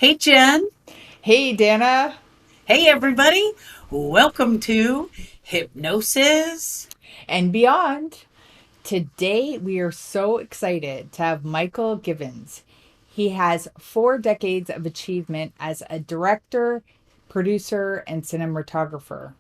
Hey, Jen. Hey, Dana. Hey, everybody. Welcome to Hypnosis. And beyond. Today, we are so excited to have Michael Givens. He has 4 decades of achievement as a director, producer, and cinematographer.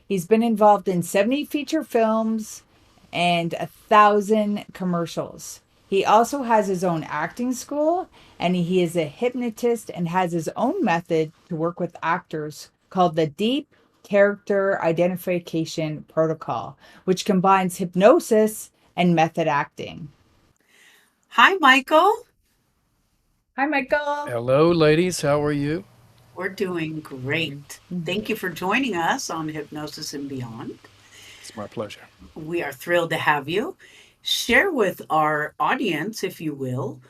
He's been involved in 70 feature films and 1,000 commercials. He also has his own acting school, and he is a hypnotist and has his own method to work with actors called the Deep Character Identification Protocol, which combines hypnosis and method acting. Hi, Michael. Hi, Michael. Hello, ladies. How are you? We're doing great. Thank you for joining us on Hypnosis and Beyond. It's my pleasure. We are thrilled to have you. Share with our audience, if you will,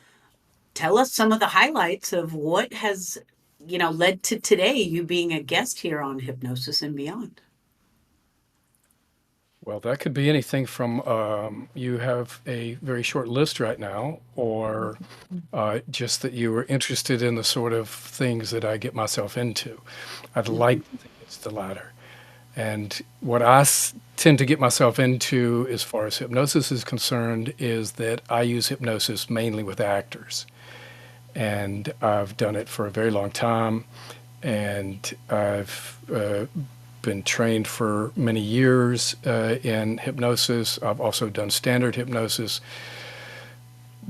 tell us some of the highlights of what has, led to today you being a guest here on Hypnosis and Beyond. Well, that could be anything from you have a very short list right now, or just that you were interested in the sort of things that I get myself into. I'd like to think it's the latter. And what tend to get myself into, as far as hypnosis is concerned, is that I use hypnosis mainly with actors. And I've done it for a very long time. And I've been trained for many years in hypnosis. I've also done standard hypnosis.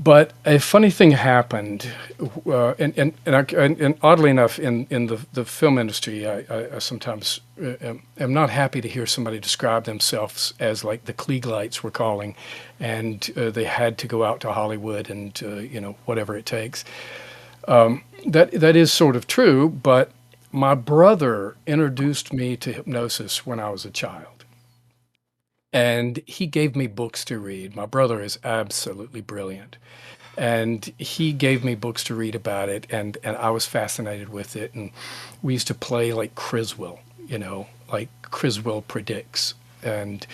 But a funny thing happened, and oddly enough, in the film industry, I sometimes am not happy to hear somebody describe themselves as like the Klieglites were calling, and they had to go out to Hollywood and whatever it takes. That is sort of true, but my brother introduced me to hypnosis when I was a child, and he gave me books to read. My brother is absolutely brilliant, and he gave me books to read about it, and I was fascinated with it. And we used to play like Criswell, like Criswell predicts. And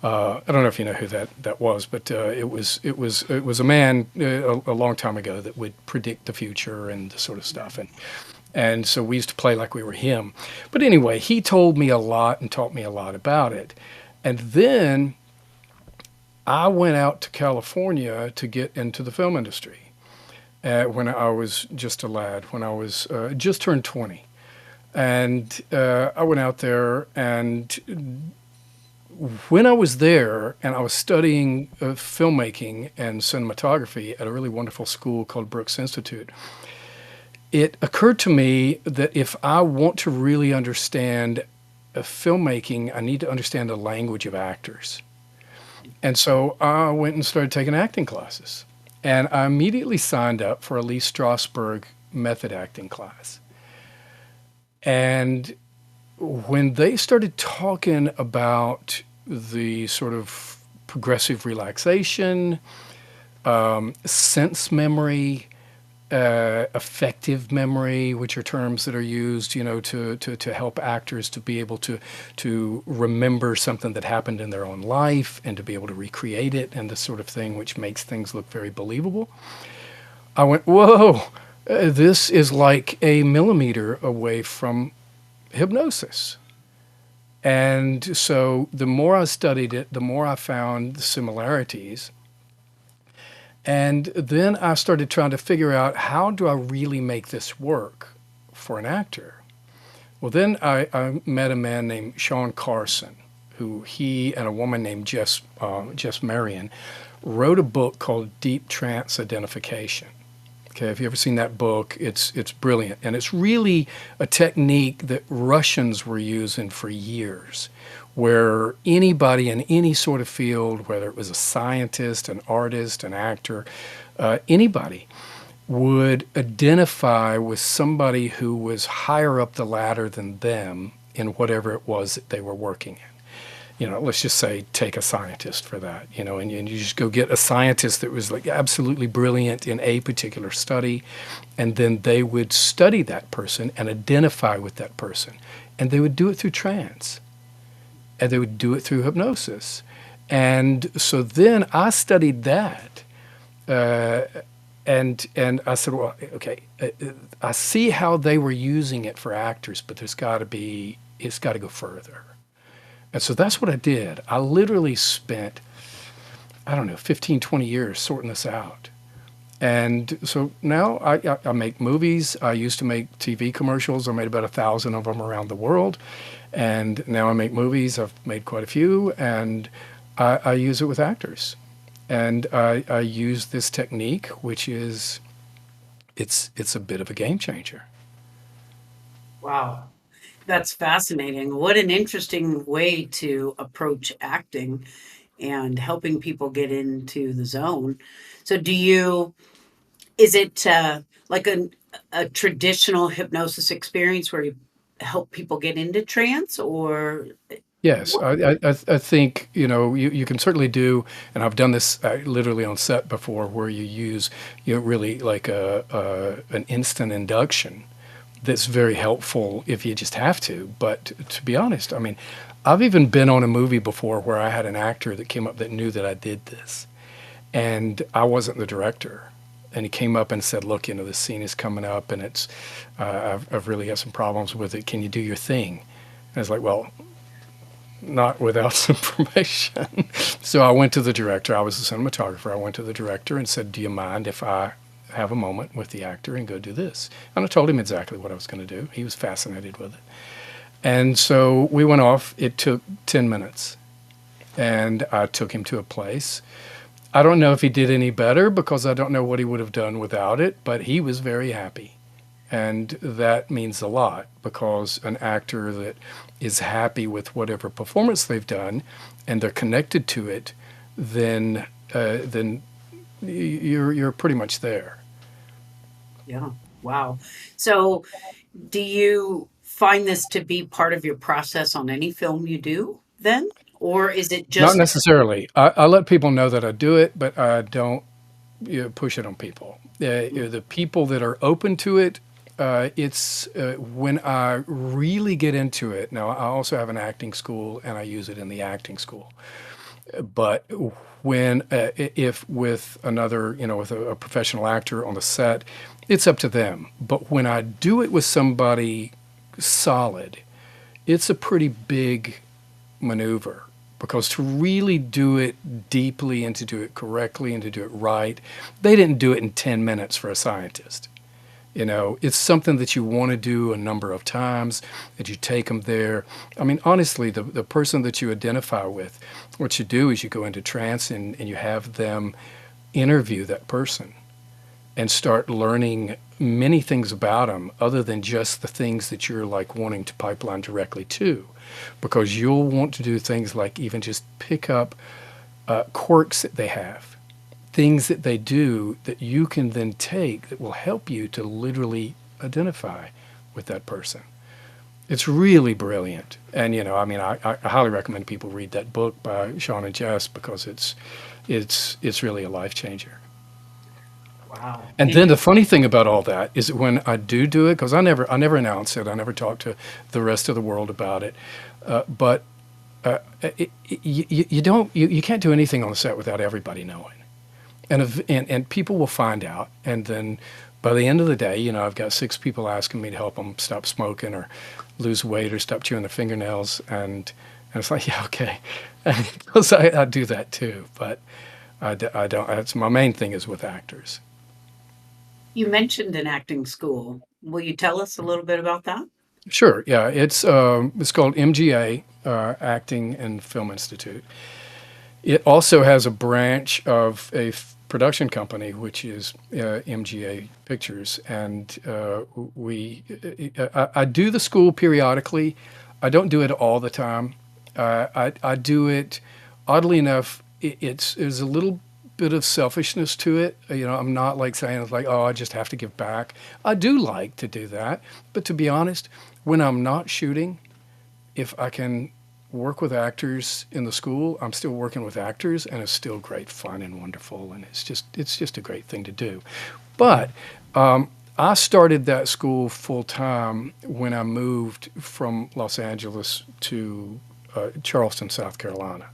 I don't know if you know who that was, but it was a man a long time ago that would predict the future and the sort of stuff. And so we used to play like we were him. But anyway, he told me a lot and taught me a lot about it. And then I went out to California to get into the film industry when I was just a lad, when I was just turned 20. And I went out there, and when I was there and I was studying filmmaking and cinematography at a really wonderful school called Brooks Institute, it occurred to me that if I want to really understand filmmaking, I need to understand the language of actors. And so I went and started taking acting classes. And I immediately signed up for a Lee Strasberg method acting class. And when they started talking about the sort of progressive relaxation, sense memory, effective memory, which are terms that are used, to help actors to be able to remember something that happened in their own life and to be able to recreate it and the sort of thing which makes things look very believable. I went, whoa, this is like a millimeter away from hypnosis. And so the more I studied it, the more I found the similarities. And then I started trying to figure out, how do I really make this work for an actor? Well, then I met a man named Sean Carson, who he and a woman named Jess Marion wrote a book called Deep Trance Identification. Okay, if you ever seen that book, it's brilliant. And it's really a technique that Russians were using for years, where anybody in any sort of field, whether it was a scientist, an artist, an actor, anybody, would identify with somebody who was higher up the ladder than them in whatever it was that they were working in. Let's just say, take a scientist for that, and you just go get a scientist that was like absolutely brilliant in a particular study, and then they would study that person and identify with that person. And they would do it through trance, and they would do it through hypnosis. And so then I studied that. And I said, well, okay, I see how they were using it for actors, but it's got to go further. And so that's what I did. I literally spent, I don't know, 15, 20 years sorting this out. And so now I make movies. I used to make TV commercials. I made about 1,000 of them around the world. And now I make movies. I've made quite a few. And I use it with actors. And I use this technique, which is, it's a bit of a game changer. Wow. That's fascinating. What an interesting way to approach acting and helping people get into the zone. So is it like a traditional hypnosis experience where you help people get into trance or Yes, what? I think, you can certainly do, and I've done this literally on set before, where you use, really like an instant induction that's very helpful if you just have to. But to be honest, I mean, I've even been on a movie before where I had an actor that came up that knew that I did this, and I wasn't the director. And he came up and said, "Look, this scene is coming up, and I've really got some problems with it. Can you do your thing?" And I was like, "Well, not without some permission." So I went to the director. I was the cinematographer. I went to the director and said, "Do you mind if I have a moment with the actor and go do this?" And I told him exactly what I was going to do. He was fascinated with it. And so we went off. It took 10 minutes. And I took him to a place. I don't know if he did any better because I don't know what he would have done without it, but he was very happy. And that means a lot, because an actor that is happy with whatever performance they've done and they're connected to it, then you're pretty much there. Yeah. Wow. So do you find this to be part of your process on any film you do then? Or is it Not just necessarily. I let people know that I do it, but I don't, push it on people. The people that are open to it, it's when I really get into it. Now, I also have an acting school, and I use it in the acting school. But when, if with another, with a professional actor on the set, it's up to them. But when I do it with somebody solid, it's a pretty big maneuver, because to really do it deeply and to do it correctly and to do it right, they didn't do it in 10 minutes for a scientist. It's something that you want to do a number of times, that you take them there. I mean, honestly, the person that you identify with, what you do is you go into trance, and you have them interview that person and start learning many things about them other than just the things that you're like wanting to pipeline directly to. Because you'll want to do things like even just pick up quirks that they have, things that they do that you can then take that will help you to literally identify with that person. It's really brilliant. And, I mean, I highly recommend people read that book by Sean and Jess, because it's really a life changer. wow. And then the funny thing about all that is that when I do it, because I never announce it, I never talk to the rest of the world about it, but you can't do anything on the set without everybody knowing, and people will find out, and then by the end of the day, I've got 6 people asking me to help them stop smoking or lose weight or stop chewing their fingernails, and it's like, yeah, okay, because I do that too, but I don't. That's my main thing is with actors. You mentioned an acting school. Will you tell us a little bit about that? Sure. Yeah, it's called MGA, Acting and Film Institute. It also has a branch of a production company, which is MGA Pictures, and I do the school periodically. I don't do it all the time. I do it. Oddly enough, there's a little bit of selfishness to it. I'm not like saying it's like, oh, I just have to give back. I do like to do that, but to be honest, when I'm not shooting, if I can work with actors in the school, I'm still working with actors, and it's still great fun and wonderful, and it's just a great thing to do. But I started that school full time when I moved from Los Angeles to Charleston, South Carolina.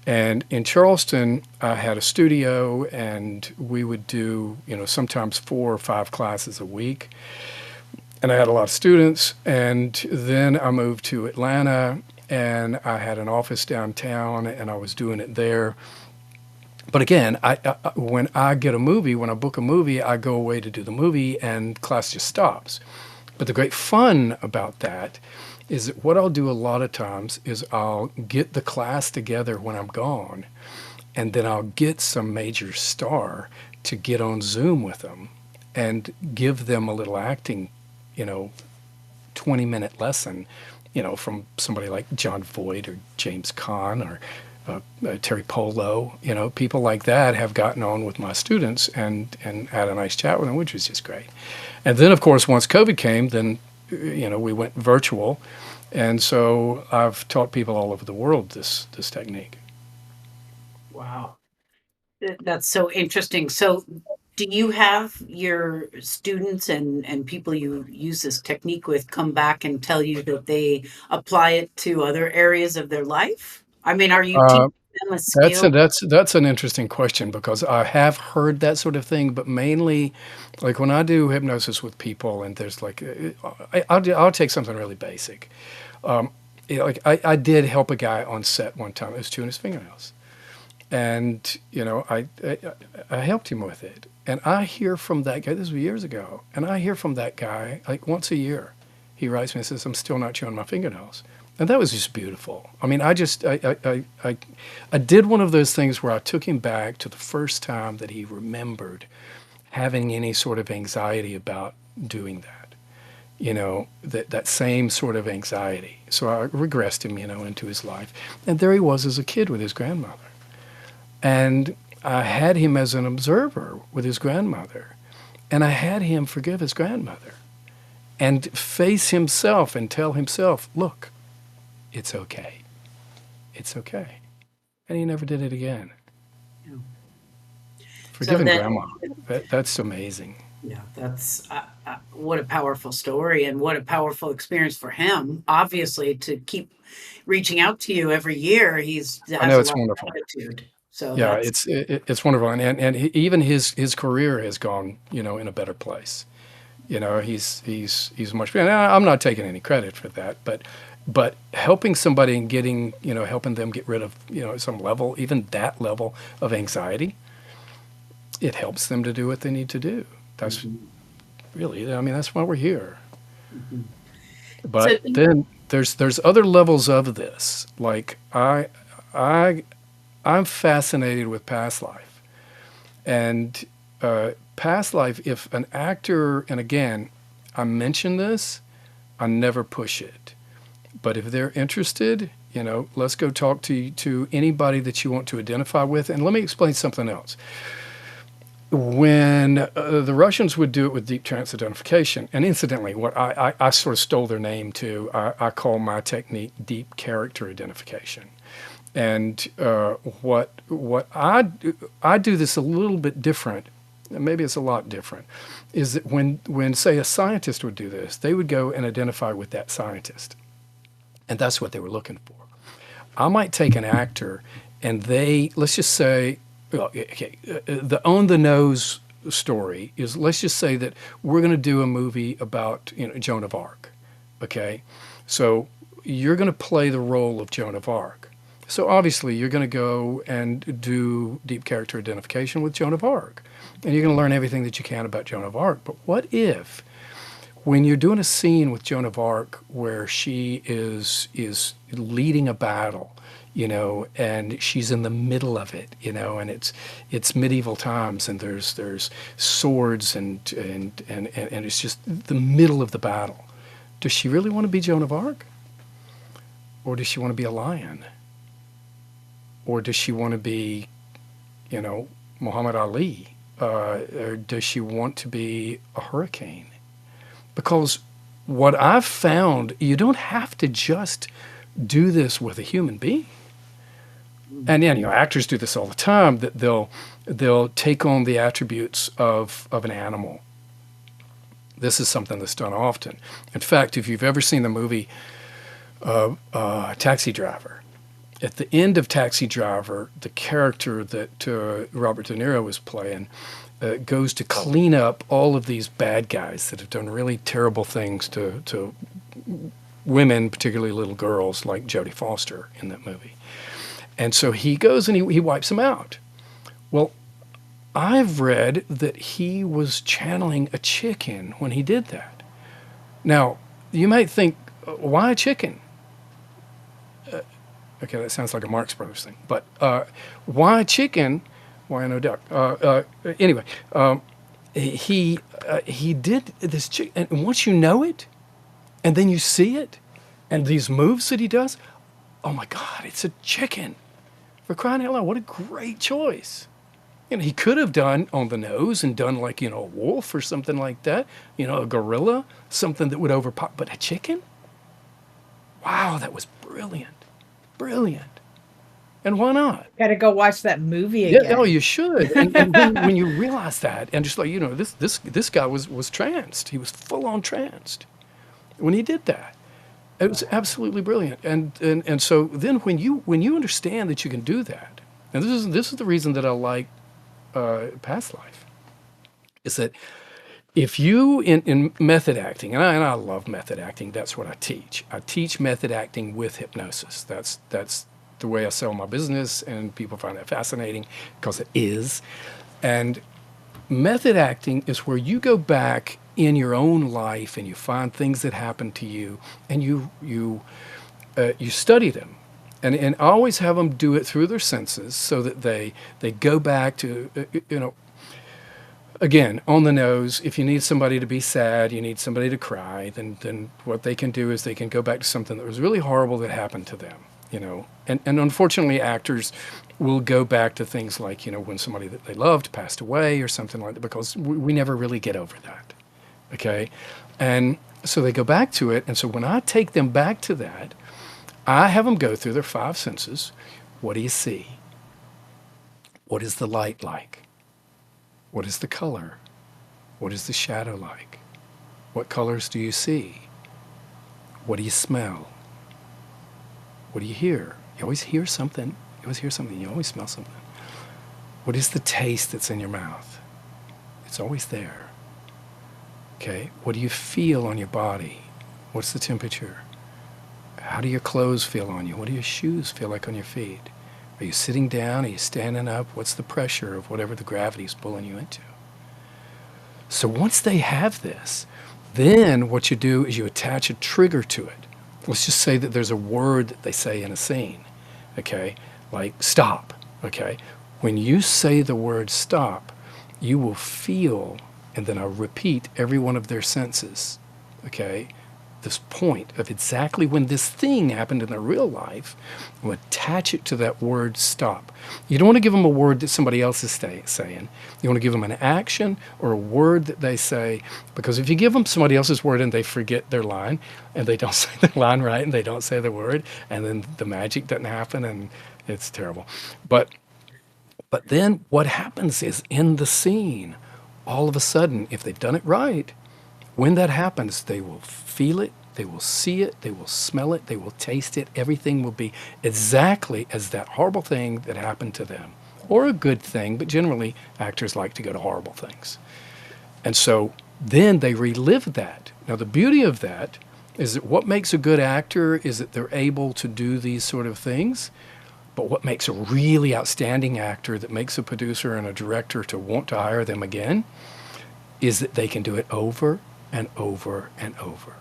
And in Charleston, I had a studio, and we would do, sometimes 4 or 5 classes a week. And I had a lot of students. And then I moved to Atlanta, and I had an office downtown, and I was doing it there. But again, when I get a movie, when I book a movie, I go away to do the movie, and class just stops. But the great fun about that is that what I'll do a lot of times is I'll get the class together when I'm gone, and then I'll get some major star to get on Zoom with them and give them a little acting, you know, 20-minute lesson, from somebody like John Voight or James Caan or Terry Polo. People like that have gotten on with my students and had a nice chat with them, which was just great. And then, of course, once COVID came, then we went virtual, and so I've taught people all over the world this technique. Wow. That's so interesting. So, do you have your students and people you use this technique with come back and tell you that they apply it to other areas of their life? I mean, are you teaching Uh, them a that's skill? a, that's an interesting question, because I have heard that sort of thing, but mainly, like when I do hypnosis with people, and there's like, I'll take something really basic. Like I did help a guy on set one time. He was chewing his fingernails, and I helped him with it. And I hear from that guy. This was years ago, and I hear from that guy like once a year. He writes me and says, "I'm still not chewing my fingernails." And that was just beautiful. I mean, I did one of those things where I took him back to the first time that he remembered having any sort of anxiety about doing that. That same sort of anxiety. So I regressed him, into his life. And there he was as a kid with his grandmother. And I had him as an observer with his grandmother. And I had him forgive his grandmother and face himself and tell himself, look, it's okay. It's okay. And he never did it again. Yeah. So Forgiving then, grandma, that's amazing. yeah, that's what a powerful story and what a powerful experience for him. Obviously, to keep reaching out to you every year, he's I has know a it's lot of wonderful. gratitude. So Yeah, that's it's wonderful, and even his career has gone, in a better place. He's much better. Now, I'm not taking any credit for that, but helping somebody and getting, helping them get rid of, some level, even that level of anxiety, it helps them to do what they need to do. That's mhm, really, I mean, that's why we're here. mhm. So But then there's other levels of this. Like I I'm fascinated with past life. And past life, if an actor, and again, I mention this, I never push it. But if they're interested, let's go talk to anybody that you want to identify with. And let me explain something else. When the Russians would do it with deep trance identification, and incidentally, what I sort of stole their name too, I call my technique deep character identification. And what I do this a little bit different, maybe it's a lot different, is that when say a scientist would do this, they would go and identify with that scientist, and that's what they were looking for. I might take an actor, and let's just say, well, okay, the on the nose story is, let's just say that we're going to do a movie about Joan of Arc, okay? So you're going to play the role of Joan of Arc. So obviously you're going to go and do deep character identification with Joan of Arc, and you're going to learn everything that you can about Joan of Arc. But what if, when you're doing a scene with Joan of Arc where she is leading a battle, and she's in the middle of it, and it's medieval times, and there's swords and it's just the middle of the battle. Does she really want to be Joan of Arc, or does she want to be a lion? Or does she want to be, Muhammad Ali? Or does she want to be a hurricane? Because what I've found, you don't have to just do this with a human being. And actors do this all the time. That they'll take on the attributes of an animal. This is something that's done often. In fact, if you've ever seen the movie Taxi Driver, at the end of Taxi Driver, the character that Robert De Niro was playing goes to clean up all of these bad guys that have done really terrible things to women, particularly little girls like Jodie Foster in that movie. And so he goes and he wipes them out. Well, I've read that he was channeling a chicken when he did that. Now, you might think, why a chicken? Okay, that sounds like a Marx Brothers thing. But why chicken? Why no duck? Anyway, he did this chicken, and once you know it, and then you see it, and these moves that he does, oh my God, it's a chicken! For crying out loud, what a great choice! You know, he could have done on the nose and done like, a wolf or something like that, a gorilla, something that would overpower, but a chicken? Wow, that was brilliant. Brilliant. And why not? Got to go watch that movie Yeah, again. oh, you should. And when you realize that, and just like, this guy was tranced. He was full on tranced when he did that. It was absolutely brilliant. And so then when you understand that you can do that, and this is the reason that I like past life, is that if you in method acting, and I love method acting, that's what I teach. I teach method acting with hypnosis. That's the way I sell my business, and people find that fascinating because it is. And method acting is where you go back in your own life and you find things that happen to you, and you study them. And I always have them do it through their senses so that they go back to, again, on the nose, if you need somebody to be sad, you need somebody to cry, then what they can do is they can go back to something that was really horrible that happened to them, And unfortunately, actors will go back to things like, when somebody that they loved passed away or something like that, because we never really get over that, okay? And so they go back to it, and so when I take them back to that, I have them go through their 5 senses. What do you see? What is the light like? What is the color? What is the shadow like? What colors do you see? What do you smell? What do you hear? You always hear something. You always hear something. You always smell something. What is the taste that's in your mouth? It's always there. Okay. What do you feel on your body? What's the temperature? How do your clothes feel on you? What do your shoes feel like on your feet? Are you sitting down? Are you standing up? What's the pressure of whatever the gravity is pulling you into? So once they have this, then what you do is you attach a trigger to it. Let's just say that there's a word that they say in a scene, okay? Like stop, okay? When you say the word stop, you will feel, and then I'll repeat every one of their senses, okay? This point of exactly when this thing happened in their real life, we'll attach it to that word stop. You don't want to give them a word that somebody else is saying. You want to give them an action or a word that they say, because if you give them somebody else's word and they forget their line, and they don't say the line right, and they don't say the word, and then the magic doesn't happen, and it's terrible. But then what happens is in the scene, all of a sudden, if they've done it right, when that happens, they will feel it, they will see it, they will smell it, they will taste it. Everything will be exactly as that horrible thing that happened to them. Or a good thing, but generally actors like to go to horrible things. And so then they relive that. Now the beauty of that is that what makes a good actor is that they're able to do these sort of things. But what makes a really outstanding actor, that makes a producer and a director to want to hire them again, is that they can do it over and over and over.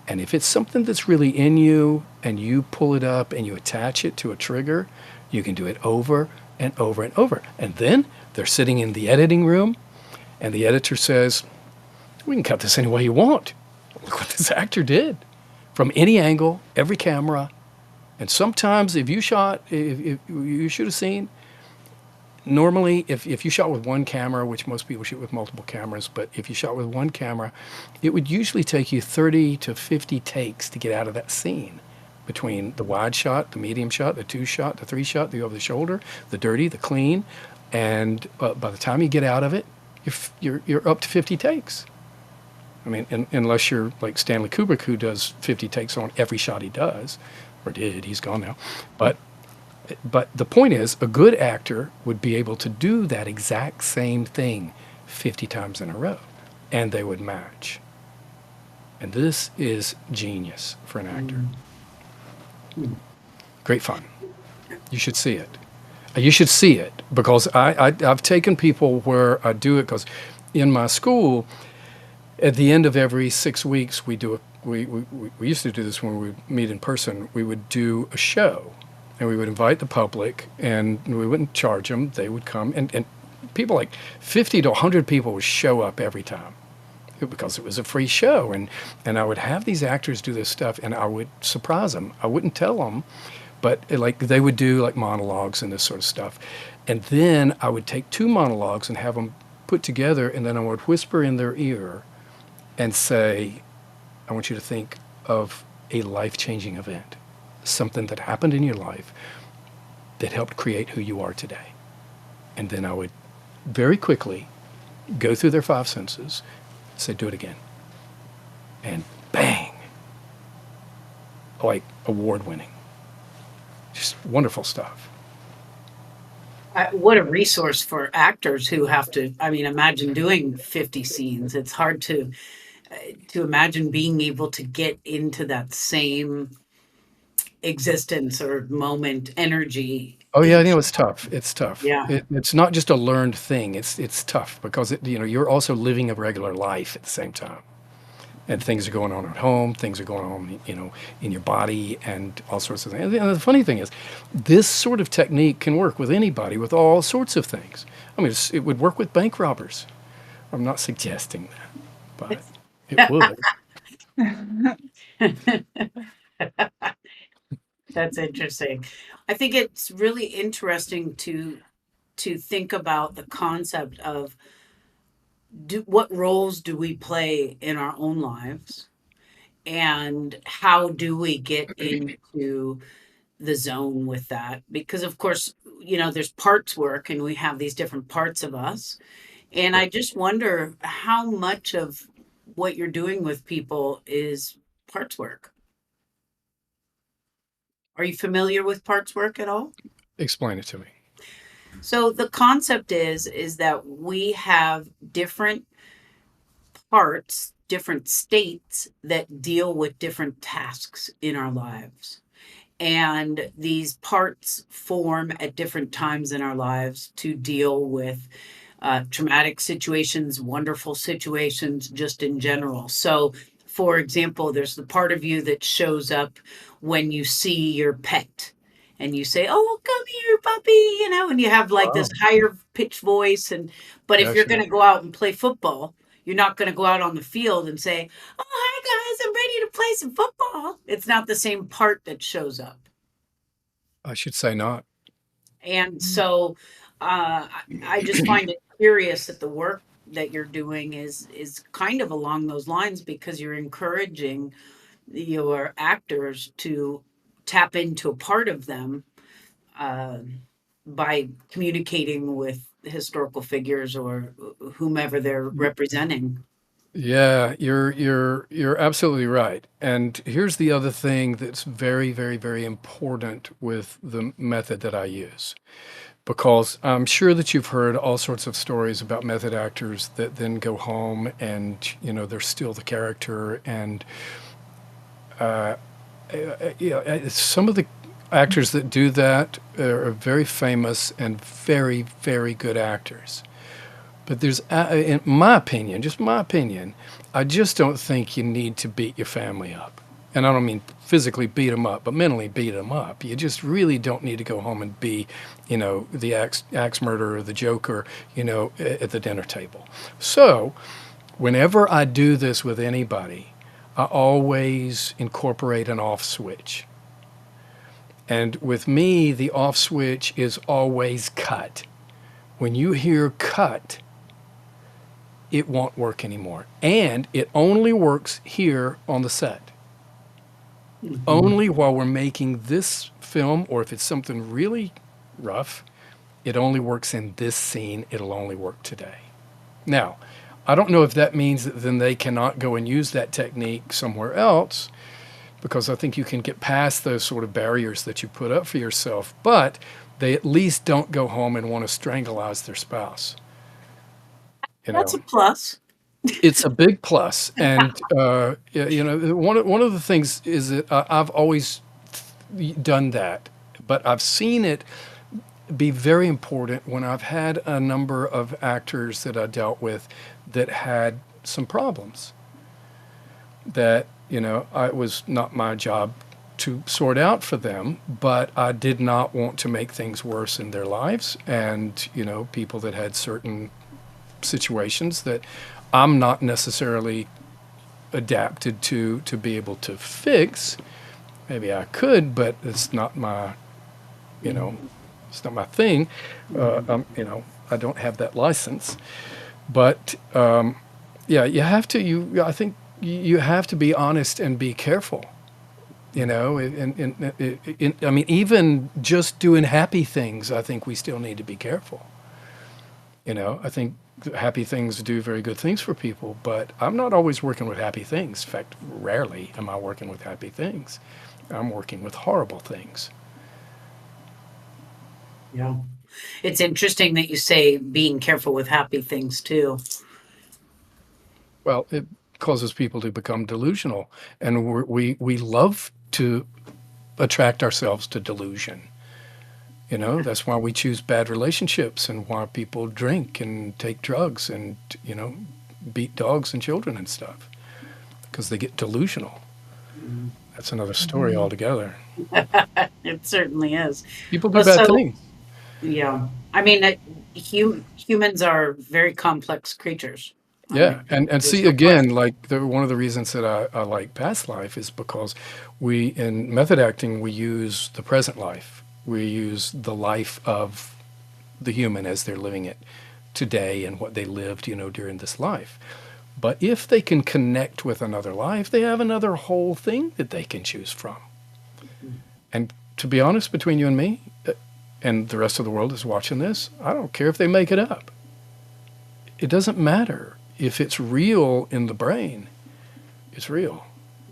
And if it's something that's really in you and you pull it up and you attach it to a trigger, you can do it over and over and over. And then they're sitting in the editing room and the editor says, we can cut this any way you want. Look what this actor did. From any angle, every camera. And sometimes if you shoot a scene, normally if you shot with one camera, which most people shoot with multiple cameras, but if you shot with one camera, it would usually take you 30 to 50 takes to get out of that scene, between the wide shot, the medium shot, the 2 shot, the 3 shot, the over the shoulder, the dirty, the clean. And by the time you get out of it, you're up to 50 takes. I mean, unless you're like Stanley Kubrick, who does 50 takes on every shot he does. or did. He's gone now. But the point is, a good actor would be able to do that exact same thing 50 times in a row, and they would match. And this is genius for an actor. Mm. Mm. Great fun. You should see it. You should see it because I've taken people where I do it because in my school, at the end of every 6 weeks, we used to do this when we would meet in person. We would do a show and we would invite the public and we wouldn't charge them. They would come and people like 50 to 100 people would show up every time because it was a free show. And I would have these actors do this stuff and I would surprise them. I wouldn't tell them, but like they would do like monologues and this sort of stuff. And then I would take two monologues and have them put together and then I would whisper in their ear and say, I want you to think of a life-changing event, something that happened in your life that helped create who you are today. And then I would very quickly go through their five senses, say, do it again. And bang, like award-winning. Just wonderful stuff. What a resource for actors who have to, I mean, imagine doing 50 scenes. It's hard to imagine being able to get into that same existence or moment energy Oh yeah, I each. know it's tough. It's tough. Yeah. It's not just a learned thing. It's tough because you're also living a regular life at the same time, and things are going on at home. Things are going on, in your body, and all sorts of things. And the funny thing is, this sort of technique can work with anybody with all sorts of things. I mean, it would work with bank robbers. I'm not suggesting that, but it would. That's interesting. I think it's really interesting to think about the concept of what roles do we play in our own lives and how do we get into the zone with that, because of course, there's parts work and we have these different parts of us, and I just wonder how much of what you're doing with people is parts work. Are you familiar with parts work at all? Explain it to me. So the concept is that we have different parts, different states that deal with different tasks in our lives. And these parts form at different times in our lives to deal with traumatic situations, wonderful situations, just in general. So, for example, there's the part of you that shows up when you see your pet and you say, "Oh, come here, puppy," and you have like this Wow. higher pitched voice. But if Yeah, you're sure. going to go out and play football, you're not going to go out on the field and say, "Oh, hi guys, I'm ready to play some football." It's not the same part that shows up. I should say not. And so I just find it curious that the work that you're doing is kind of along those lines, because you're encouraging your actors to tap into a part of them uh, by communicating with historical figures or whomever they're representing. Yeah, you're absolutely right. And here's the other thing that's very, very, very important with the method that I use. Because I'm sure that you've heard all sorts of stories about method actors that then go home and, they're still the character. And some of the actors that do that are very famous and very, very good actors. But in my opinion, just my opinion, I just don't think you need to beat your family up. And I don't mean physically beat them up, but mentally beat them up. You just really don't need to go home and be, the axe murderer, the Joker, at the dinner table. So whenever I do this with anybody, I always incorporate an off switch. And with me, the off switch is always cut. When you hear cut, it won't work anymore. And it only works here on the set. Mhm. Only while we're making this film, or if it's something really rough, it only works in this scene. It'll only work today. Now, I don't know if that means that then they cannot go and use that technique somewhere else, because I think you can get past those sort of barriers that you put up for yourself, but they at least don't go home and want to strangulize their spouse. You That's know, a plus. it's a big plus. And, one of the things is that I've always done that, but I've seen it be very important when I've had a number of actors that I dealt with that had some problems that, it was not my job to sort out for them, but I did not want to make things worse in their lives. And, people that had certain situations that I'm not necessarily adapted to be able to fix. Maybe I could, but it's not my, you know, it's not my thing. I don't have that license. But yeah, you have to. I think you have to be honest and be careful. I mean, even just doing happy things, I think we still need to be careful. I think happy things do very good things for people, but I'm not always working with happy things. In fact, rarely am I working with happy things. I'm working with horrible things. Yeah. It's interesting that you say being careful with happy things too. Well, it causes people to become delusional, and we love to attract ourselves to delusion. That's why we choose bad relationships and why people drink and take drugs and, beat dogs and children and stuff because they get delusional. That's another story altogether. It certainly is. People do Well, bad so things. yeah, I mean, humans are very complex creatures. I Yeah. mean, And there's see, no again, question. like one of the reasons that I like past life is because in method acting, we use the present life. We use the life of the human as they're living it today and what they lived, during this life. But if they can connect with another life, they have another whole thing that they can choose from. And to be honest, between you and me, and the rest of the world is watching this, I don't care if they make it up. It doesn't matter. If it's real in the brain, it's real.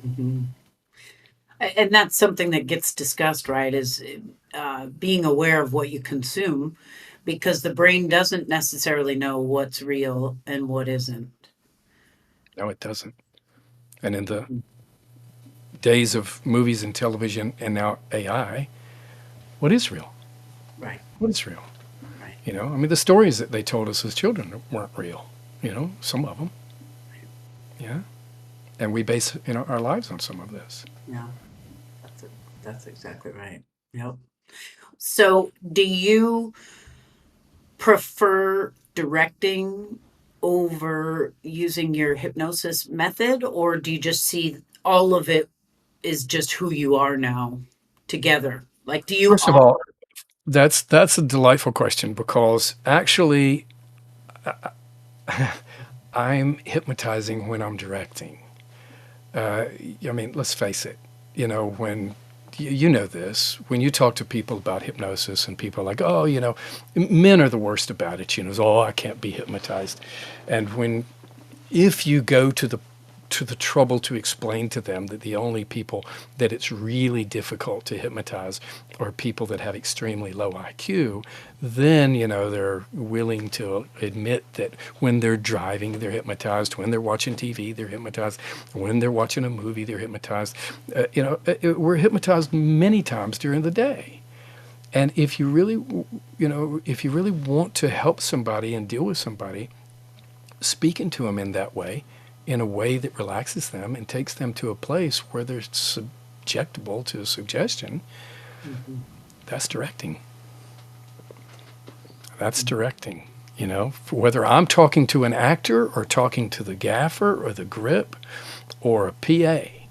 Mhm. And that's something that gets discussed, right? Is being aware of what you consume, because the brain doesn't necessarily know what's real and what isn't. No, it doesn't. And in the days of movies and television and now AI, what is real? Right. What is real? Right. I mean, the stories that they told us as children weren't real, some of them. Yeah. And we base, our lives on some of this. Yeah. That's it. That's exactly right. Yep. So, do you prefer directing over using your hypnosis method, or do you just see all of it is just who you are now together? Like, do you First of all, offer? that's a delightful question because actually I'm hypnotizing when I'm directing. I mean, let's face it. When you know this, when you talk to people about hypnosis and people are like, oh, men are the worst about it. Oh, I can't be hypnotized. And if you go to the trouble to explain to them that the only people that it's really difficult to hypnotize are people that have extremely low IQ, then, they're willing to admit that when they're driving, they're hypnotized. When they're watching TV, they're hypnotized. When they're watching a movie, they're hypnotized. We're hypnotized many times during the day. And if you really, if you really want to help somebody and deal with somebody, speaking to them in that way, in a way that relaxes them and takes them to a place where they're subjectable to a suggestion, Mhm. that's directing. That's directing. Whether I'm talking to an actor or talking to the gaffer or the grip or a PA,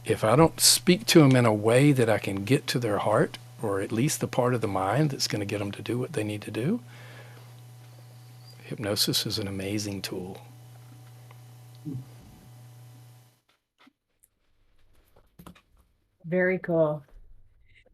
if I don't speak to them in a way that I can get to their heart or at least the part of the mind that's going to get them to do what they need to do, hypnosis is an amazing tool. Very cool.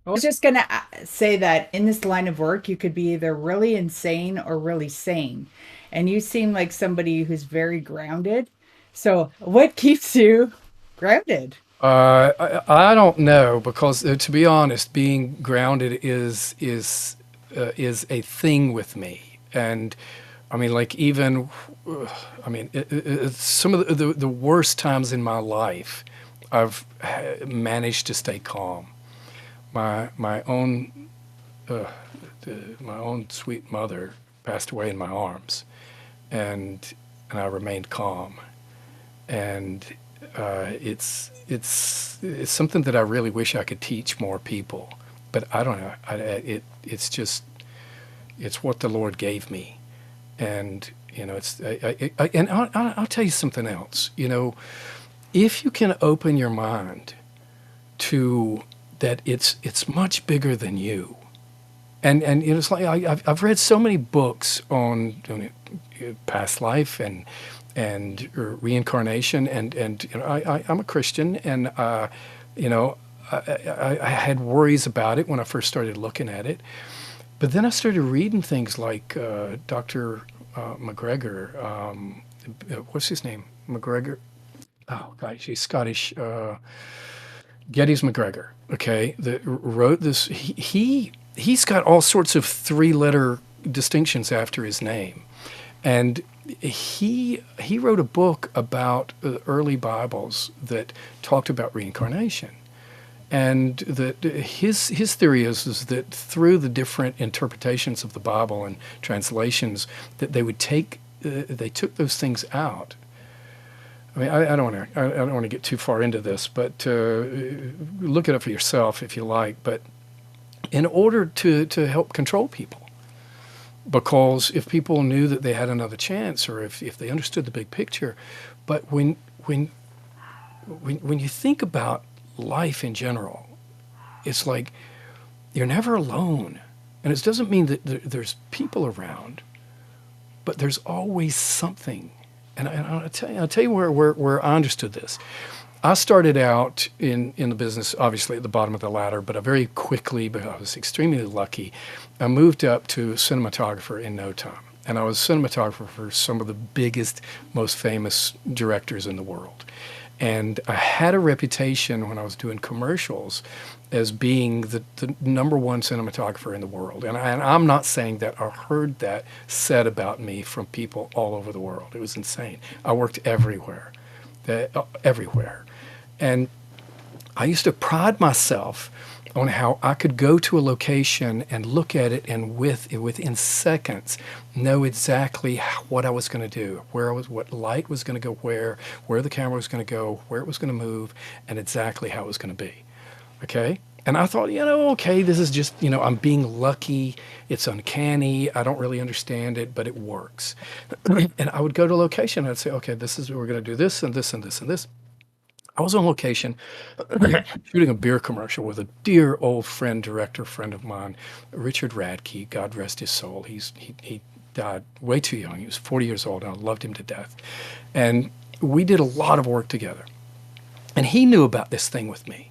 I was just going to say that in this line of work, you could be either really insane or really sane. And you seem like somebody who's very grounded. So, what keeps you grounded? I don't know because, to be honest, being grounded is a thing with me, and I mean, like even, I mean, some of the worst times in my life, I've managed to stay calm. My own my own sweet mother passed away in my arms, and I remained calm, and it's something that I really wish I could teach more people, but I don't know. It's just it's what the Lord gave me, and it's and I'll tell you something else. If you can open your mind to that, it's much bigger than you. And it's like I've read so many books on past life and reincarnation, and I'm a Christian, and you know I had worries about it when I first started looking at it, but then I started reading things like Dr. McGregor, what's his name, McGregor. Oh, gosh, he's Scottish. Geddes McGregor, okay, that wrote this. He's got all sorts of three-letter distinctions after his name, and he wrote a book about the early Bibles that talked about reincarnation, and that his theory is that through the different interpretations of the Bible and translations, that they took those things out. I mean, I don't want to get too far into this, but look it up for yourself if you like. But in order to help control people, because if people knew that they had another chance, or if they understood the big picture, but when you think about life in general, it's like you're never alone, and it doesn't mean that there's people around, but there's always something. And I'll tell you where I understood this. I started out in the business, obviously at the bottom of the ladder, but I very quickly, but I was extremely lucky, I moved up to cinematographer in no time. And I was cinematographer for some of the biggest, most famous directors in the world. And I had a reputation when I was doing commercials as being the number one cinematographer in the world. And I'm not saying that. I heard that said about me from people all over the world. It was insane. I worked everywhere, everywhere. And I used to pride myself on how I could go to a location and look at it and within seconds know exactly what I was going to do, what light was going to go where the camera was going to go, where it was going to move, and exactly how it was going to be. Okay? And I thought, okay, this is just, I'm being lucky. It's uncanny. I don't really understand it, but it works. And I would go to a location and I'd say, okay, we're going to do this and this and this and this. I was on location shooting a beer commercial with a dear old director friend of mine, Richard Radke, God rest his soul. He died way too young. He was 40 years old, and I loved him to death. And we did a lot of work together. And he knew about this thing with me.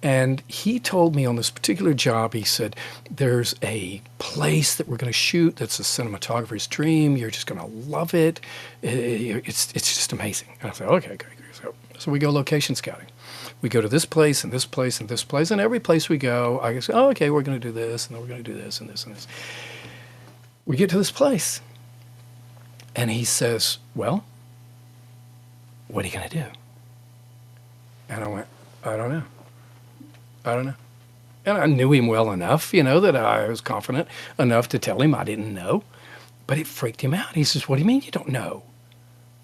And he told me on this particular job, he said, there's a place that we're going to shoot that's a cinematographer's dream. You're just going to love it. It's just amazing. And I said, okay, great. So we go location scouting. We go to this place and this place and this place, and every place we go, I say, oh, okay, we're going to do this, and then we're going to do this and this and this. We get to this place, and he says, well, what are you going to do? And I went, I don't know. And I knew him well enough, that I was confident enough to tell him I didn't know. But it freaked him out. He says, what do you mean you don't know?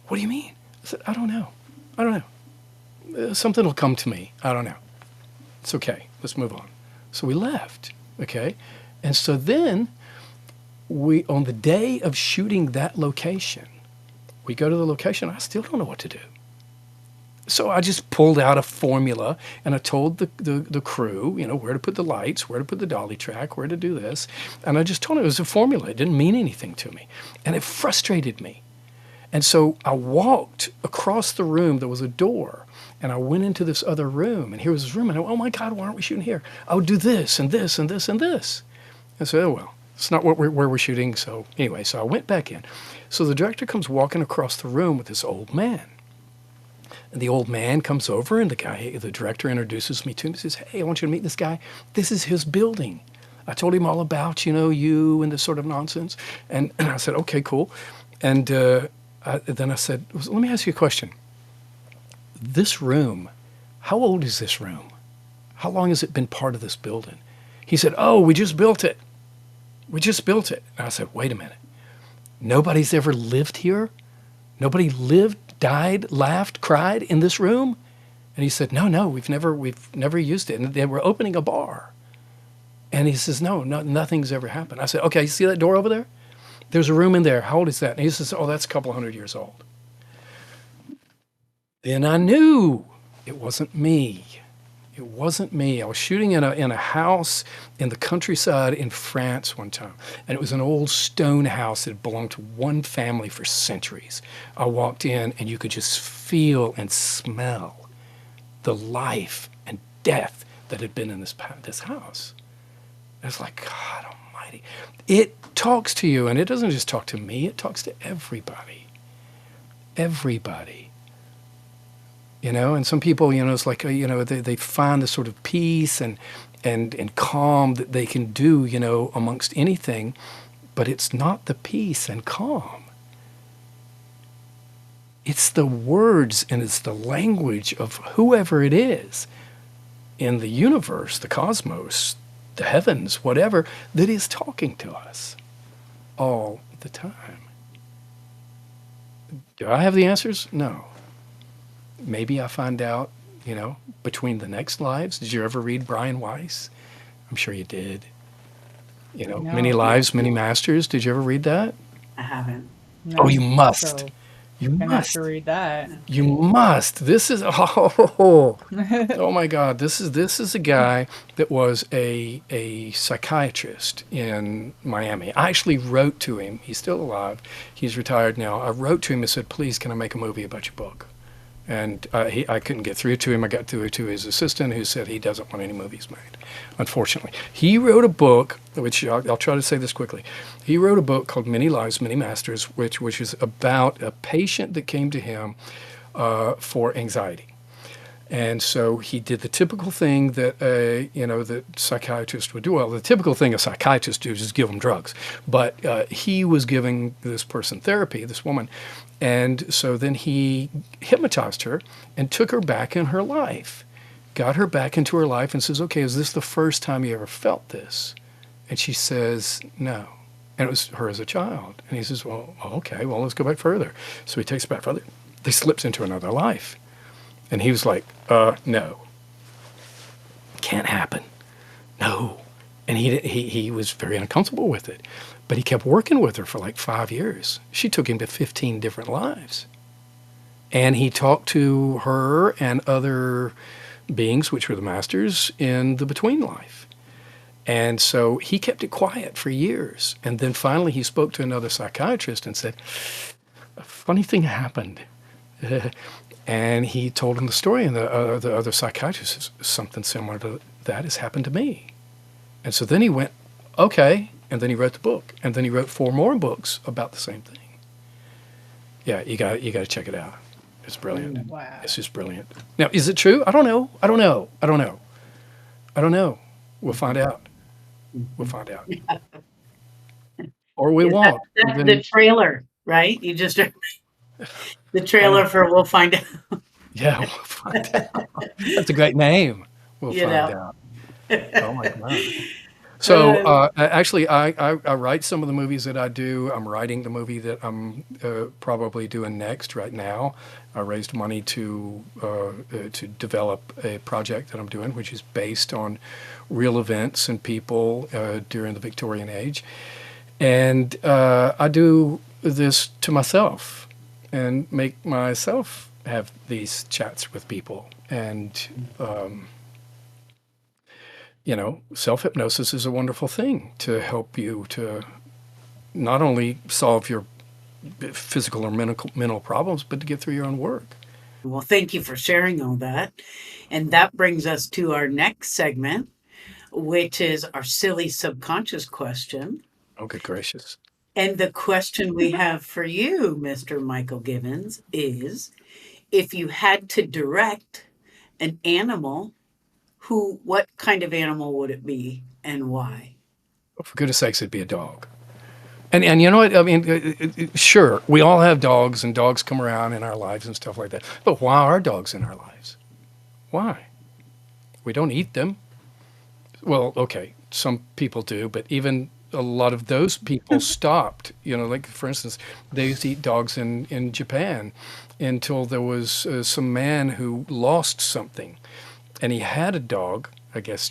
What do you mean? I said, I don't know. Something will come to me. I don't know. It's okay. Let's move on. So we left, okay? And so then on the day of shooting that location, we go to the location. I still don't know what to do. So I just pulled out a formula, and I told the crew, where to put the lights, where to put the dolly track, where to do this. And I just told them it was a formula. It didn't mean anything to me. And it frustrated me. And so I walked across the room. There was a door. And I went into this other room. And here was this room. And I went, oh, my God, why aren't we shooting here? I would do this and this and this and this. And so, oh, well, it's not where we're shooting. So anyway, so I went back in. So the director comes walking across the room with this old man. And the old man comes over, and the director introduces me to him. He says, "Hey, I want you to meet this guy. This is his building. I told him all about, you and this sort of nonsense." And I said, "Okay, cool." And then I said, "Let me ask you a question. This room, how old is this room? How long has it been part of this building?" He said, "Oh, we just built it. We just built it." And I said, "Wait a minute. Nobody's ever lived here? Nobody lived, died, laughed, cried in this room?" And he said, "No, no, we've never used it." And they were opening a bar. And he says, "No, nothing's ever happened." I said, "Okay, you see that door over there? There's a room in there. How old is that?" And he says, "Oh, that's a couple hundred years old." Then I knew it wasn't me. It wasn't me. I was shooting in a house in the countryside in France one time, and it was an old stone house that had belonged to one family for centuries. I walked in, and you could just feel and smell the life and death that had been in this house. And it's like, God Almighty. It talks to you, and it doesn't just talk to me. It talks to everybody. Everybody. And some people, it's like, they find this sort of peace and calm that they can do, amongst anything, but it's not the peace and calm. It's the words and it's the language of whoever it is in the universe, the cosmos, the heavens, whatever, that is talking to us all the time. Do I have the answers? No. Maybe I find out, between the next lives. Did you ever read Brian Weiss? I'm sure you did. Many No, Lives, Many Masters. Did you ever read that? I haven't. Oh, no. you must. So You gonna have to must. read that. You must. This is oh my God. This is a guy that was a psychiatrist in Miami. I actually wrote to him. He's still alive. He's retired now. I wrote to him and said, "Please, can I make a movie about your book?" And I couldn't get through to him. I got through to his assistant, who said he doesn't want any movies made, unfortunately. He wrote a book, which I'll try to say this quickly. He wrote a book called Many Lives, Many Masters, which is about a patient that came to him for anxiety. And so he did the typical thing that that psychiatrists would do. Well, the typical thing a psychiatrist does is give them drugs, but he was giving this person therapy, this woman, and so then he hypnotized her and took her back in her life, got her back into her life, and says, "Okay, is this the first time you ever felt this?" And she says, "No." And it was her as a child. And he says, "Well, okay, well, let's go back further." So he takes it back further. They slips into another life. And he was like, "No, can't happen. No." And he was very uncomfortable with it. But he kept working with her for like 5 years. She took him to 15 different lives. And he talked to her and other beings, which were the masters, in the between life. And so he kept it quiet for years. And then finally he spoke to another psychiatrist and said, "A funny thing happened." And he told him the story, and the other psychiatrist says, "Something similar to that has happened to me." And so then he went, "Okay," and then he wrote the book, and then he wrote 4 more books about the same thing. Yeah, you got to check it out. It's brilliant. Wow. It's just brilliant. Now, is it true? I don't know. I don't know. I don't know. I don't know. We'll find out. We'll find out, or we Is won't. that And the then, trailer, right? You just the I trailer know. for We'll Find Out, Yeah, we'll find out. That's a great name. We'll you find know. out. Oh my God. So Uh, actually, I write some of the movies that I do. I'm writing the movie that I'm probably doing next right now. I raised money to develop a project that I'm doing, which is based on real events and people during the Victorian age. And I do this to myself and make myself have these chats with people. And self-hypnosis is a wonderful thing to help you to not only solve your physical or mental problems, but to get through your own work. well, thank you for sharing all that. And that brings us to our next segment, which is our silly subconscious question. Oh, good gracious. And the question we have for you, Mr. Michael Givens, is if you had to direct an animal, what kind of animal would it be and why? For goodness sakes, it'd be a dog. And you know what? I mean, sure, we all have dogs, and dogs come around in our lives and stuff like that. But why are dogs in our lives? Why? We don't eat them. Well, okay, some people do, but even a lot of those people stopped. You know, like for instance, they used to eat dogs in Japan until there was some man who lost something, and he had a dog, I guess,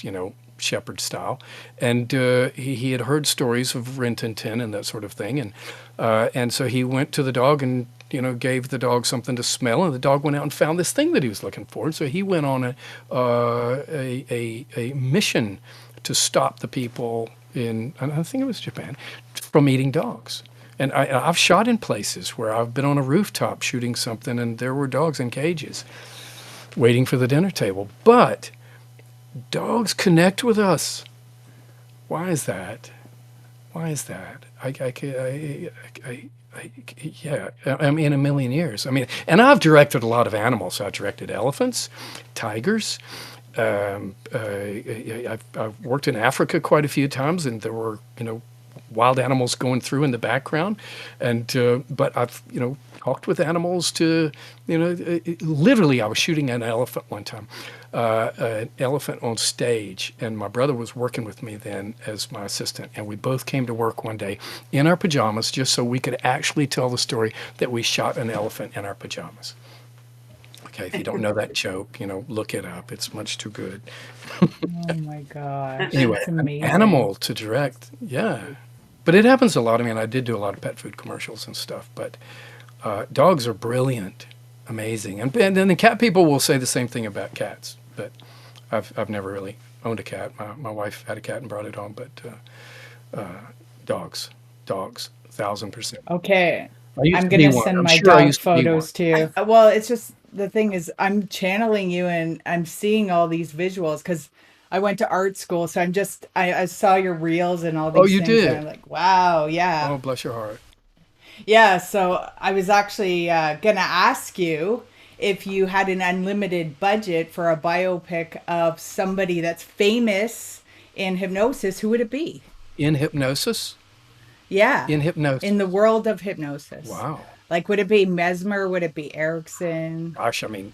shepherd style, and he had heard stories of Rin Tin Tin and that sort of thing, and so he went to the dog and gave the dog something to smell, and the dog went out and found this thing that he was looking for. And so he went on a mission to stop the people in, I think it was Japan, from eating dogs. And I've shot in places where I've been on a rooftop shooting something, and there were dogs in cages waiting for the dinner table. But dogs connect with us. Why is that? Why is that? Yeah, I mean, in a million years. I mean, and I've directed a lot of animals. I directed elephants, tigers. I've worked in Africa quite a few times, and there were, wild animals going through in the background. And but I've, talked with animals to, literally, I was shooting an elephant one time, an elephant on stage, and my brother was working with me then as my assistant, and we both came to work one day in our pajamas just so we could actually tell the story that we shot an elephant in our pajamas. Okay, if you don't know that joke, look it up. It's much too good. Oh my gosh, Anyway, that's an amazing. animal to direct, yeah. But it happens a lot. I mean, I did do a lot of pet food commercials and stuff, but dogs are brilliant, amazing. And then the cat people will say the same thing about cats, but I've never really owned a cat. My wife had a cat and brought it home, but dogs, 1,000%. Okay. I used I'm to be gonna one. send I'm my sure I dog used to be one. photos to you. Well, it's just the thing is I'm channeling you and I'm seeing all these visuals because I went to art school, so I saw your reels and all Oh, these you things, and did? I'm like, wow, yeah. Oh, bless your heart. Yeah, so I was actually gonna ask you if you had an unlimited budget for a biopic of somebody that's famous in hypnosis, who would it be? In hypnosis? Yeah, In in the hypnosis. world of hypnosis. Wow. Like, would it be Mesmer? Would it be Erickson? Gosh, I mean,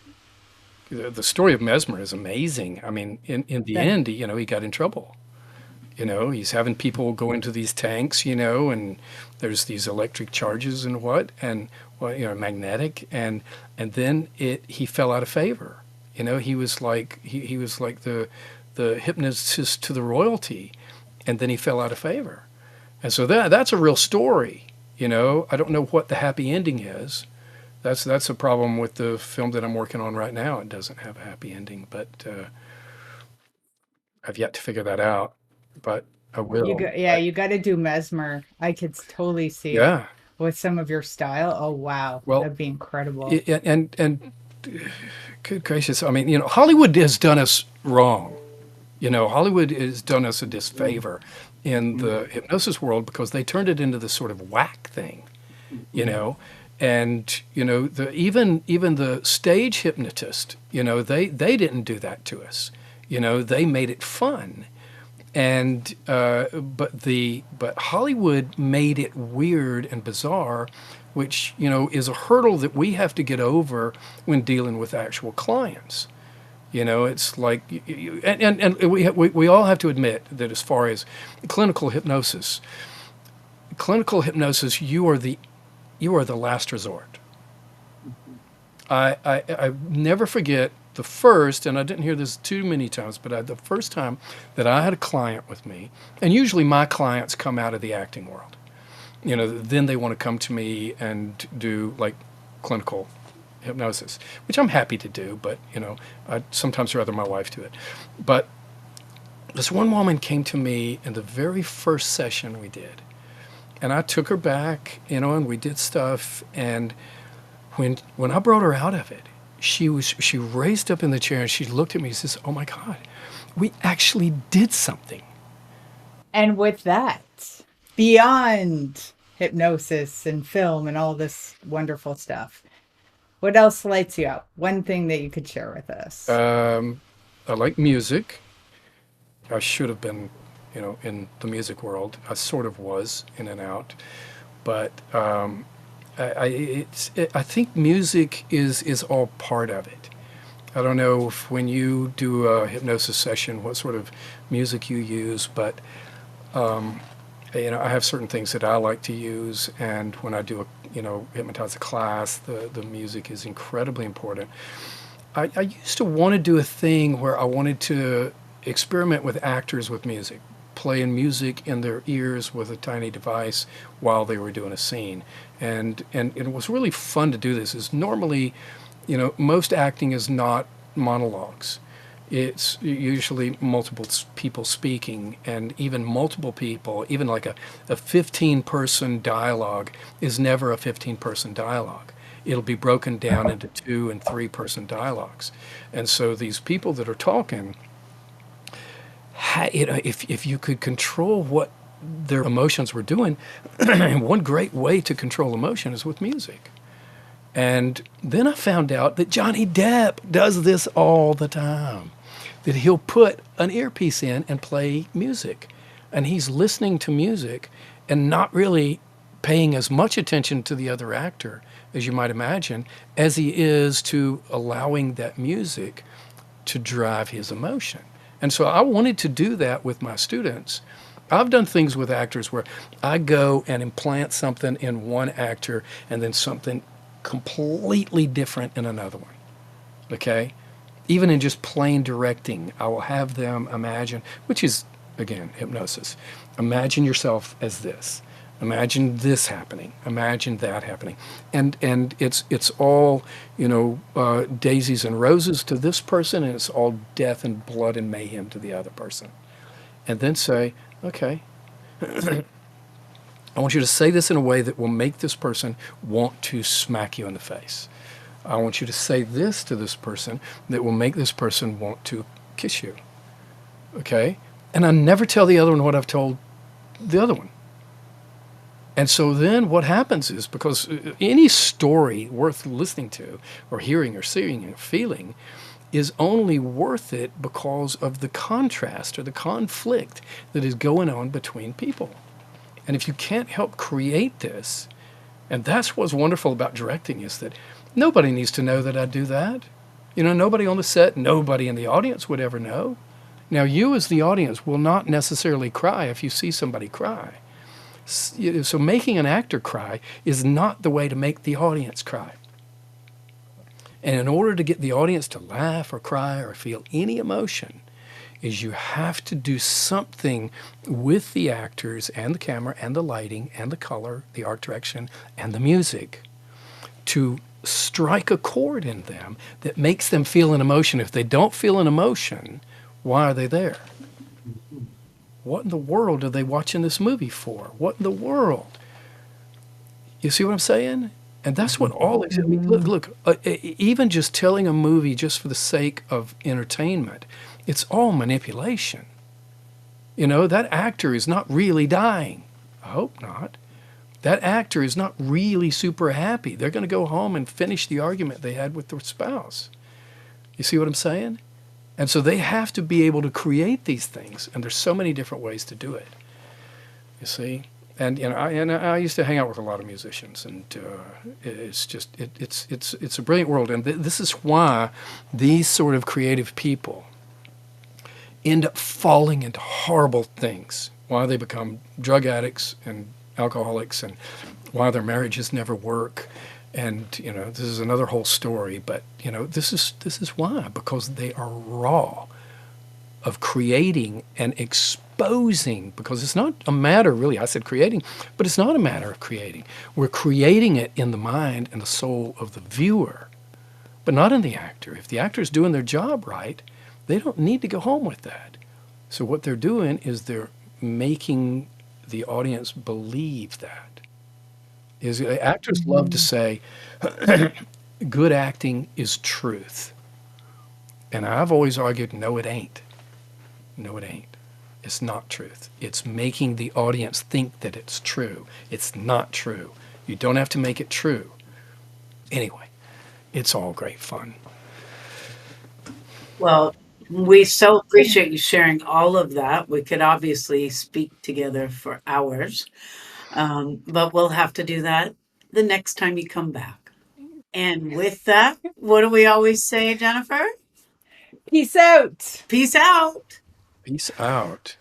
the story of Mesmer is amazing. I mean, in the The, end, he got in trouble. He's having people go into these tanks, and there's these electric charges and well, magnetic, and then he fell out of favor. He was like he was like the hypnotist to the royalty, and then he fell out of favor. And so that's a real story. I don't know what the happy ending is. That's a problem with the film that I'm working on right now. It doesn't have a happy ending, but I've yet to figure that out. But I will. yeah, you got to do Mesmer. I could totally see it Yeah. with some of your style. Oh wow, Well, that'd be incredible. and good gracious, I mean, Hollywood has done us wrong. Hollywood has done us a disfavor in the hypnosis world because they turned it into this sort of whack thing, you know. And even the stage hypnotist, they didn't do that to us. They made it fun. And but Hollywood made it weird and bizarre, which is a hurdle that we have to get over when dealing with actual clients. It's like and we all have to admit that as far as clinical hypnosis, you are the last resort. I never forget the first, and I didn't hear this too many times, but the first time that I had a client with me, and usually my clients come out of the acting world. Then they want to come to me and do like clinical hypnosis, which I'm happy to do, but I'd sometimes rather my wife do it. But this one woman came to me in the very first session we did, and I took her back, and we did stuff, and when I brought her out of it, she raised up in the chair and she looked at me and says, "Oh my God, we actually did something." And with that, beyond hypnosis and film and all this wonderful stuff, What else lights you up? One thing that you could share with us. I like music. I should have been, in the music world. I sort of was in and out, but I think music is all part of it. I don't know if when you do a hypnosis session, what sort of music you use, but I have certain things that I like to use, and when I do hypnotize a class, the music is incredibly important. I used to want to do a thing where I wanted to experiment with actors with music, playing music in their ears with a tiny device while they were doing a scene. And it was really fun to do this. Is normally, most acting is not monologues. It's usually multiple people speaking, and even multiple people, even like a 15-person dialogue is never a 15-person dialogue. It'll be broken down into 2 and 3-person dialogues. And so these people that are talking, if you could control what their emotions were doing, one great way to control emotion is with music. And then I found out that Johnny Depp does this all the time, that he'll put an earpiece in and play music. And he's listening to music and not really paying as much attention to the other actor, as you might imagine, as he is to allowing that music to drive his emotion. And so I wanted to do that with my students. I've done things with actors where I go and implant something in one actor and then something completely different in another one. Okay? Even in just plain directing, I will have them imagine, which is, again, hypnosis. Imagine yourself as this. Imagine this happening. Imagine that happening. And it's all, daisies and roses to this person, and it's all death and blood and mayhem to the other person. And then say, okay, I want you to say this in a way that will make this person want to smack you in the face. I want you to say this to this person that will make this person want to kiss you. Okay? And I never tell the other one what I've told the other one. And so then what happens is, because any story worth listening to or hearing or seeing or feeling is only worth it because of the contrast or the conflict that is going on between people. And if you can't help create this, and that's what's wonderful about directing, is that nobody needs to know that I do that. Nobody on the set, nobody in the audience would ever know. Now, you as the audience will not necessarily cry if you see somebody cry. So making an actor cry is not the way to make the audience cry. And in order to get the audience to laugh or cry or feel any emotion, is you have to do something with the actors and the camera and the lighting and the color, the art direction and the music to strike a chord in them that makes them feel an emotion. If they don't feel an emotion, why are they there? What in the world are they watching this movie for? What in the world? You see what I'm saying? And that's what all these, look, even just telling a movie just for the sake of entertainment, it's all manipulation. That actor is not really dying. I hope not. That actor is not really super happy. They're going to go home and finish the argument they had with their spouse. You see what I'm saying? And so they have to be able to create these things, and there's so many different ways to do it. You see? And I used to hang out with a lot of musicians, and it's just it's a brilliant world. And this is why these sort of creative people end up falling into horrible things. Why they become drug addicts and alcoholics, and why their marriages never work. And this is another whole story. But this is why, because they are raw of creating and exposing, because it's not a matter, really, I said creating, but it's not a matter of creating. We're creating it in the mind and the soul of the viewer, but not in the actor. If the actor's doing their job right, they don't need to go home with that. So what they're doing is they're making the audience believe that. Actors love to say, good acting is truth. And I've always argued, no, it ain't. No, it ain't. It's not truth. It's making the audience think that it's true. It's not true. You don't have to make it true. Anyway, it's all great fun. Well, we so appreciate you sharing all of that. We could obviously speak together for hours, but we'll have to do that the next time you come back. And with that, what do we always say, Jennifer? Peace out. Peace out. Peace out.